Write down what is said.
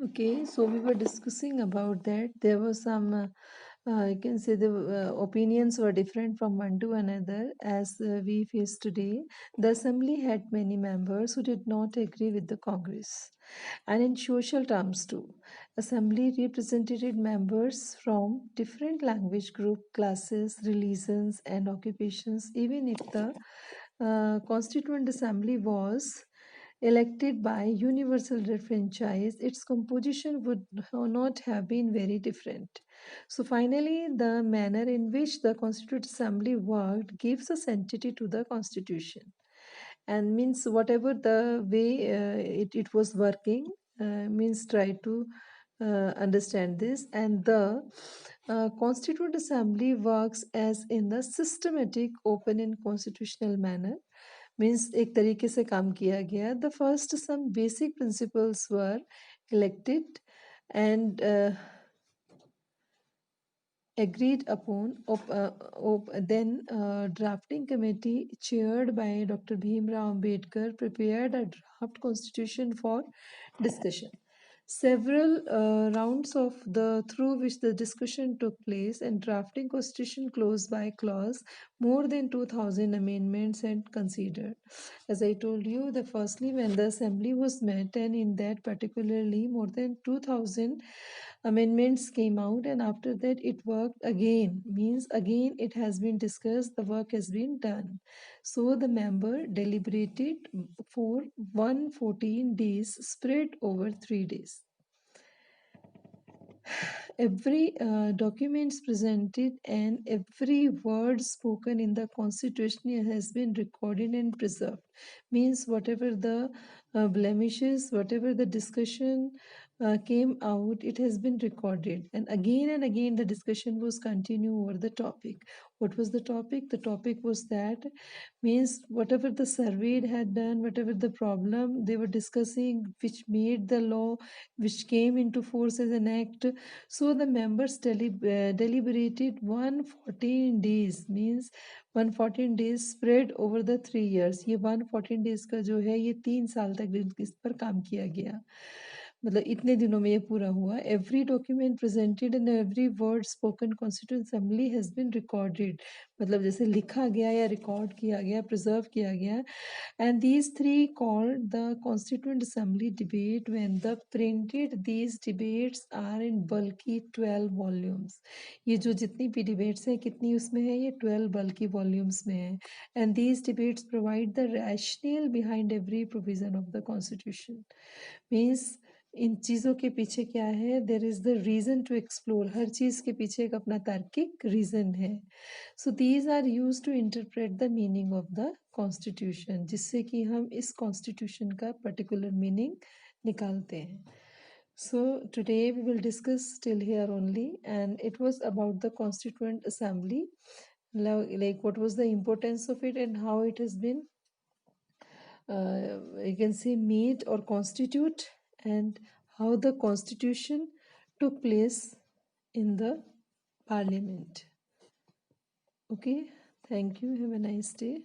Okay, so we were discussing about that. There was some, I can say the opinions were different from one to another as we face today. The assembly had many members who did not agree with the Congress. And in social terms too, assembly represented members from different language group, classes, religions, and occupations, even if the Constituent Assembly was elected by universal franchise, its composition would not have been very different. So finally, the manner in which the Constituent Assembly worked gives a sanctity to the Constitution, and means whatever the way it was working, means try to understand this. And the Constituent Assembly works as in the systematic, open and constitutional manner, means एक तरीके से काम किया गया. The first some basic principles were elected and agreed upon. Then drafting committee chaired by Dr. Bhimrao Ambedkar prepared a draft constitution for discussion. Several rounds of the through which the discussion took place and drafting constitution clause by clause, more than 2000 amendments and considered. As I told you, the firstly when the assembly was met, and in that particularly more than 2000 amendments came out, and after that it worked again, means again it has been discussed, the work has been done. So the member deliberated for 114 days spread over 3 days. Every documents presented and every word spoken in the constitution has been recorded and preserved, means whatever the blemishes, whatever the discussion came out, it has been recorded, and again the discussion was continued over the topic. What was the topic? The topic was that, means whatever the surveyed had done, whatever the problem they were discussing, which made the law, which came into force as an act. So the members deliberated 114 days, means 114 days spread over the 3 years. ये 114 days का जो है ये 3 साल तक इस पर काम किया गया, मतलब इतने दिनों में ये पूरा हुआ. Every document presented and every word spoken constituent assembly has been recorded, मतलब जैसे लिखा गया या रिकॉर्ड किया गया, प्रिजर्व किया गया. And these three called the Constituent Assembly debate. When the printed, these debates are in bulky 12 volumes. ये जो जितनी भी debates हैं कितनी उसमें है, ये 12 bulky volumes में है. And these debates provide the rationale behind every provision of the Constitution. Means इन चीज़ों के पीछे क्या है, there is the reason to explore, हर चीज़ के पीछे एक अपना तार्किक रीज़न है. So these are used to interpret the meaning of the constitution, जिससे कि हम इस कॉन्स्टिट्यूशन का पर्टिकुलर मीनिंग निकालते हैं. So today we will discuss till here only, and it was about the Constituent Assembly, like what was the importance of it and how it has been, you can say, made or constitute, and how the constitution took place in the parliament. Okay, thank you, have a nice day.